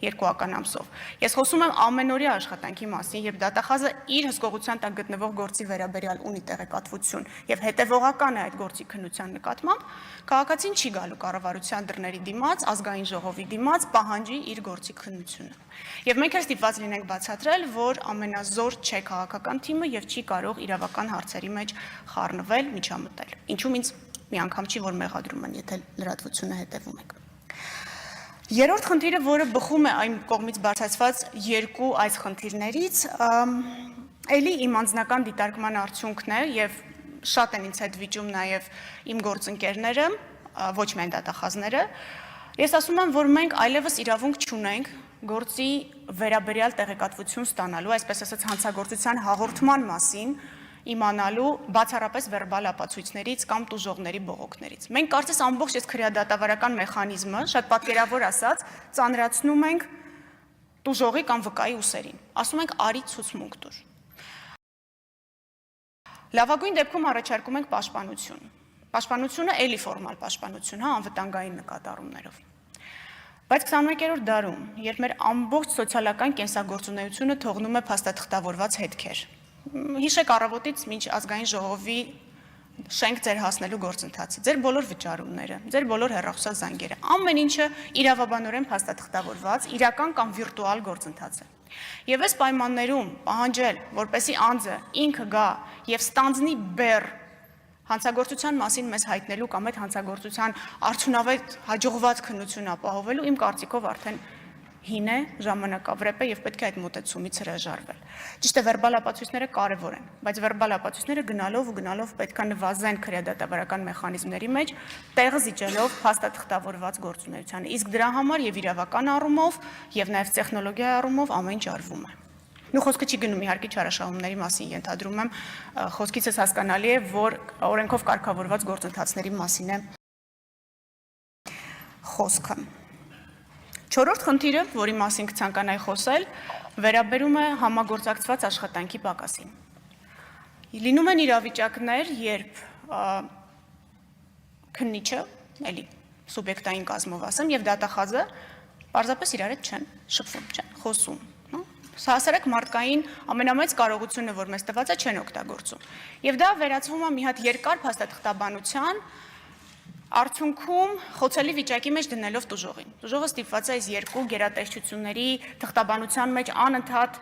2 ամսով։ Ես խոսում եմ ամենօրյա աշխատանքի մասին, երբ դատախազը իր հսկողության տակ գտնվող գործի վերաբերյալ ունի տեղեկատվություն եւ հետեւողական է այդ գործի քննության նկատմամբ, քաղաքացին չի գալու կառավարության դռների դիմաց, ազգային ժողովի դիմաց պահանջի իր գործի քննությունը։ Եվ մենք էլ ստիպված լինենք բացատրել, որ ամենազոր չէ քաղաքական թիմը եւ չի կարող իրավական հարցերի մեջ խառնվել, միջամտել։ Ինչու՞ ինձ մի անգամ չի, որ մեղադրում են, եթե լրատվությունը հետևում եք։ Երրորդ խնդիրը, որը բխում է այն կողմից բարձրացված երկու այս խնդիրներից, էլի իմ անձնական դիտարկման արդյունքն է եւ շատ են ինձ հետ վիճում նաեւ իմ գործընկերները, ոչ միայն դատախազները։ Ես ասում եմ, որ մենք այլևս իրավունք չունենք գործի վերաբերյալ տեղեկատվություն ստանալու, այսպես ասած հանցագործության հաղորդման մասին իմանալու բացառապես վերբալ ապացույցներից կամ տուժողների բողոքներից։ Մենք կարծես ամբողջ այս քրեադատավարական մեխանիզմը, շատ պատկերավոր ասած, ծանրացնում ենք տուժողի կամ վկայի ուսերին։ Ասում ենք արի ցուցմունք տուր։ Լավագույն դեպքում առաջարկում ենք պաշտպանություն։ Պաշտպանությունը էլի ֆորմալ պաշտպանություն, անվտանգային նկատառումներով։ Բայց 21-րդ դարում, երբ մեր ամբողջ սոցիալական կենսագործունեությունը թողնում է փաստաթղթավորված հետքեր, հիշեք առավոտից մինչ ազգային ժողովի շենք ձեր հասնելու գործընթացը, ձեր բոլոր վճարումները, ձեր բոլոր հեռախոսազանգերը, ամեն ինչը իրավաբանորեն փաստաթղթավորված, իրական կամ վիրտուալ գործընթաց է։ Եվ այս պայմաններում պահանջել, որպեսզի անձը ինքը գա եւ ստանձնի բեռ հանցագործության մասին մեզ հայտնելու կամ այդ հանցագործության արդյունավետ հաջողված քննություն ապահովելու իմ կարծիքով արդեն հին է, ժամանակավրեպ է եւ պետք է այդ մոտեցումից հրաժարվել։ Ճիշտ է, վերբալ ապացույցները կարեւոր են, բայց վերբալ ապացույցները գնալով պետք է նվազեն քրեադատավարական մեխանիզմների մեջ, տեղը զիջելով փաստաթղթավորված գործունեությանը։ Իսկ դրա համար եւ իրավական առումով եւ նաեւ տեխնոլոգիայի առումով ամեն ինչ արվում է։ Նու խոսքը չի գնում իհարկե չարաշահումների մասին, ենթադրում եմ, խոսքիցս հասկանալի է, որ օրենքով կարգավորված գործընթացների մասին է խոսքը։ Չորրորդ խնդիրը, որի մասին կցանկանայի խոսել, վերաբերում է համագործակցված աշխատանքի պակասին։ Լինում են իրավիճակներ, երբ քննիչը, էլի սուբյեկտային կազմով ասեմ, եւ դատախազը պարզապես իրար հետ չեն շփվում, չեն խոսում։ Հասարակ մարդկային ամենամեծ կարողությունը, որ մեզ տված է, չեն օգտագործում։ Եվ դա վերածվում է մի հատ երկար փաստաթղթաբանության արդյունքում խոցելի վիճակի մեջ դնելով տուժողին։ Տուժողը ստիպված է այս երկու գերատեսչությունների թղթաբանության մեջ անընդհատ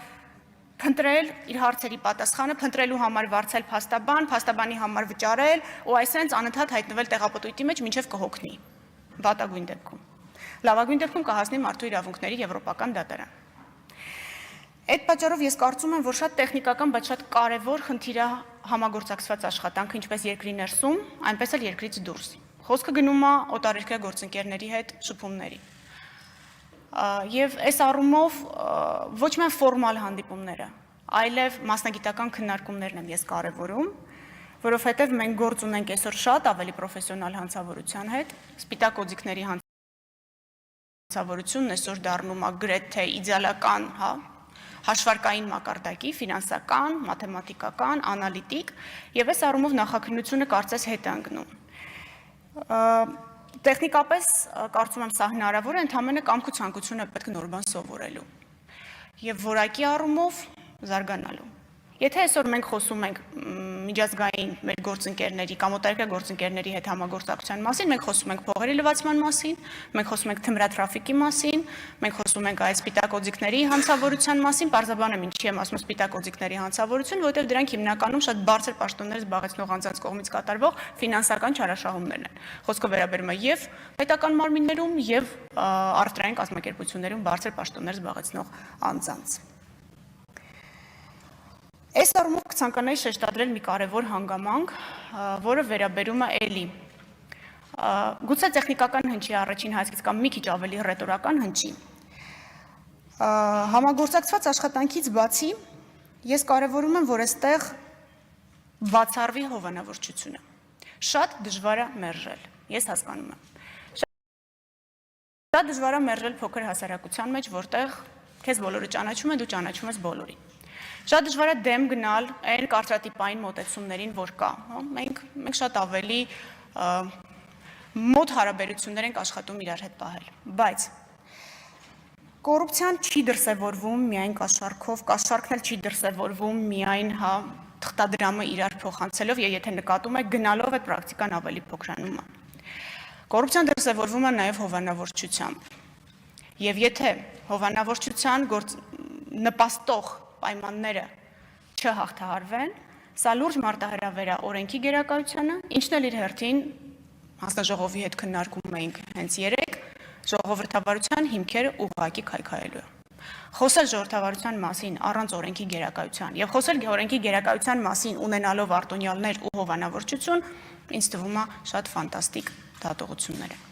փնտրել իր հարցերի պատասխանը, փնտրելու համար վարձել փաստաբան, փաստաբանի համար վճարել ու այսպես անընդհատ հայտնվել տեղապտույտի մեջ մինչև կհոգնի։ Վատագույն դեպքում։ Լավագույն դեպքում կհասնի մարդու իրավունքների եվրոպական դատարան։ Այդ պատճառով ես կարծում եմ, որ շատ տեխնիկական, բայց շատ կարևոր խնդիր է համագործակցված աշխատանքը ինչպես երկրի ներսում, այնպես էլ երկրից դուրս։ Խոսքը գնում է օտարերկրյա գործընկերների հետ շփումների։ Եվ այս առումով ոչ միայն ֆորմալ հանդիպումները, այլև մասնագիտական քննարկումներն եմ ես կարևորում, որովհետև մենք գործ ունենք այսօր շատ ավելի պրոֆեսիոնալ հանցավորության հետ, սպիտակ օձիքների հանցավորությունն այսօր դառնում է գրեթե իդեալական, հաշվարկային մակարդակի, ֆինանսական, մաթեմատիկական, անալիտիկ, եւ այս առումով նախաքննությունը կարծես հետ է ընկնում։ Տեխնիկապես կարծում եմ սա հնարավոր է, ընդհանրապես կամք ու ցանկություն է պետք նոր բան սովորելու եւ որակի առումով զարգանալու։ Եթե այսօր մենք խոսում ենք միջազգային մեր գործընկերների կամ օտարերկրյա գործընկերների հետ համագործակցության մասին, մենք խոսում ենք փողերի լվացման մասին, մենք խոսում ենք թմրատրաֆիկի մասին, մենք խոսում ենք այս սպիտակ օձիքների հանցավորության մասին, պարզաբանը ինչի եմ ասում սպիտակ օձիքների հանցավորություն, որովհետև դրանք հիմնականում շատ բարձր պաշտոններ զբաղեցնող անձանց կողմից կատարվող ֆինանսական չարաշահումներն են։ Խոսքը վերաբերում է եւ պետական մարմիններում եւ առևտրային կազմակերպություններում բարձր պաշտոններ զբաղեցնող անձանց։ Այս առումով կցանկանայի շեշտադրել մի կարևոր հանգամանք, որը վերաբերում է էլի գուցե տեխնիկական հնչի առաջին հայացքից կամ մի քիչ ավելի ռետորական հնչի։ Համագործակցված աշխատանքից բացի ես կարևորում եմ, որ այստեղ բացառվի հովանավորչությունը։ Շատ դժվար է մերժել, ես հասկանում եմ։ Շատ դժվար է մերժել փոքր հասարակության մեջ, որտեղ քեզ բոլորը ճանաչում են, դու ճանաչում ես բոլորին։ Շատ դժվար է դեմ գնալ այն կարծրատիպային մոտեցումներին, որ կա։ Մենք շատ ավելի մոտ հարաբերություններ ենք աշխատում իրար հետ պահել։ Բայց Կոռուպցիան չի դրսևորվում միայն կաշառքով, կաշառքն էլ չի դրսևորվում միայն թղթադրամը իրար փոխանցելով, եւ եթե նկատում եք գնալով այդ պրակտիկան ավելի փոքրանում է։ Կոռուպցիան դրսևորվում է նաև հովանավորչությամբ։ Եվ եթե հովանավորչության նպաստող պայմանները չհաղթահարվեն, սա լուրջ մարտահրավեր է օրենքի գերակայությանը, ինչն էլ իր հերթին հանձնաժողովի հետ քննարկում էինք հենց երեկ, ժողովրդավարության հիմքերը ուղղակի քայքայելու է։ Խոսել ժողովրդավարության մասին առանց օրենքի գերակայության եւ խոսել օրենքի գերակայության մասին ունենալով արտոնյալներ ու հովանավորչություն, ինձ թվում է շատ ֆանտաստիկ դատողություններ են։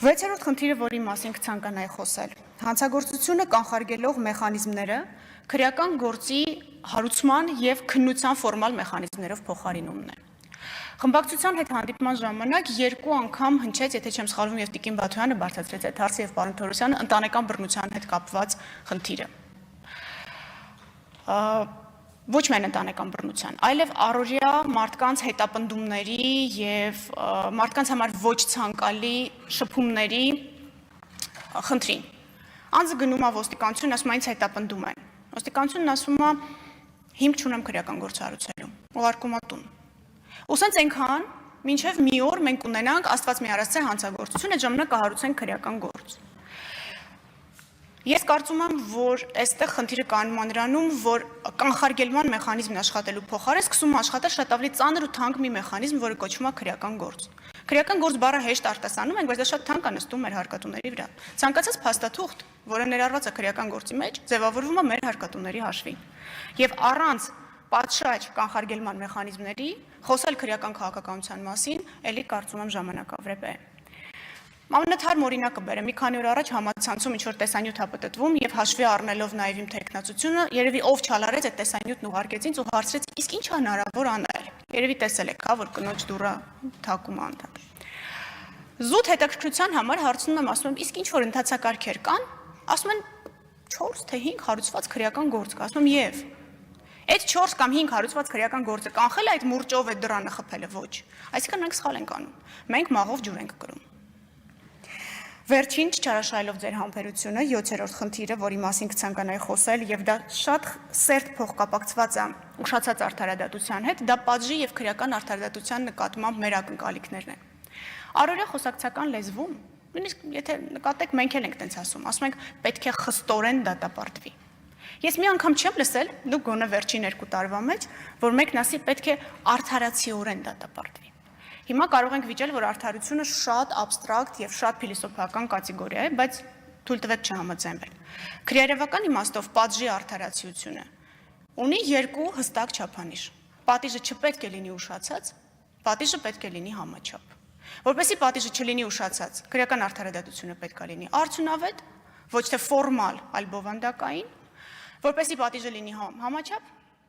6-րդ խնդիրը, որի մասին կցանկանայի խոսել, հանցագործությունը կանխարգելող մեխանիզմները քրեական գործի հարուցման եւ քննության ֆորմալ մեխանիզմներով փոխարինումն է։ Խմբակցության հետ հանդիպման ժամանակ երկու անգամ հնչեց, եթե չեմ սխալվում, եւ Տիկին Բաթոյանը բարձրացրեց այդ հարցը եւ պարոն Թորոսյանը ընտանեկան բռնության հետ կապված խնդիրը։ Ոչ միայն ընտանեկան բռնության, այլև առօրյա մարդկանց հետապնդումների եւ մարդկանց համար ոչ ցանկալի շփումների խնդրին։ Անձը գնում է ոստիկանություն, ասում է ինձ հետապնդում են։ Ոստիկանությունն ասում է հիմք չունեմ քրեական գործ հարուցելու, ուղարկում է տուն։ Ու սենց այնքան, մինչև մի օր մենք ունենանք Աստված մի արածե հանցագործություն, այդ ժամանակ կհարուցենք քրեական գործ։ Ես կարծում եմ, որ այստեղ խնդիրը կանում է նրանում, որ կանխարգելման մեխանիզմն աշխատելու փոխարեն սկսում է աշխատել շատ ավելի ծանր ու թանկ մի մեխանիզմ, որը կոչվում է քրեական գործ։ Քրեական գործ բառը հեշտ արտասանում ենք, բայց դա շատ թանկ է նստում մեր հարկատուների վրա։ Ցանկացած փաստաթուղթ, որը ներառված է քրեական գործի մեջ, ձևավորվում է մեր հարկատուների հաշվին։ Եվ առանց պատշաճ կանխարգելման մեխանիզմների խոսել քրեական քաղաքականության մասին, ելի կարծում եմ ժամանակավրեպ է։ Ամենաթարմ օրինակը բերեմ, մի քանի օր առաջ համացանցում ինչ-որ տեսանյութ հապտտվում եւ հաշվի առնելով նաեւ իմ թեկնածությունը, երևի ով չալարեց այդ տեսանյութն ուղարկեց ինձ ու հարցրեց, իսկ ինչ է հնարավոր անել։ Երևի տեսել եք, հա, որ կնոջ դուռը թակում է անդադ։ Զուտ հետաքրքրության համար հարցնում եմ, ասում եմ, իսկ ինչ որ ընթացակարգեր կան, ասում են 4 թե 5 հարուցված քրեական գործ կա, ասում եմ եւ այդ 4 կամ 5 հարուցված քրեական գործը կանխել այդ մուրճով այդ դրանը խփելը ոչ։ Այսինքն մենք սխալ ենք անում։ Մենք մաղով ջուր ենք կրում։ Վերջին չճարաշահելով ձեր համբերությունը 7-րդ խնդիրը, որի մասին կցանկանայի խոսել, եւ դա շատ սերտ փոխկապակցված է ուշացած արդարադատության հետ, դա պատժի եւ քրեական արդարադատության նկատմամբ մեր ակնկալիքներն են։ Առօրյա խոսակցական լեզվում, նույնիսկ եթե նկատեք, մենք էլ ենք տենց ասում ենք պետք է խստորեն դատապարտվի։ Ես մի անգամ չեմ լսել, դուք գոնե վերջին 2 տարվա մեջ, որ մեկն ասի պետք է արդարացիորեն դատապարտվի։ Հիմա կարող ենք վիճել, որ արդարությունը շատ абստրակտ եւ շատ փիլիսոփական կատեգորիա է, բայց թույլ տվեք չհամաձայնվել։ Քրեարևական իմաստով պատժի արդարացիությունը ունի 2 հստակ չափանիշ։ Պատիժը չպետք է լինի ուշացած, պատիժը պետք է լինի համաչափ։ Որպեսզի պատիժը չլինի ուշացած, քրեական արդարադատությունը պետք է լինի արդյունավետ, ոչ թե ֆորմալ, այլ բովանդակային, որպեսզի պատիժը լինի համաչափ,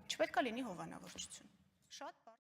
չպետք է լինի հովանավորչություն։ Շատ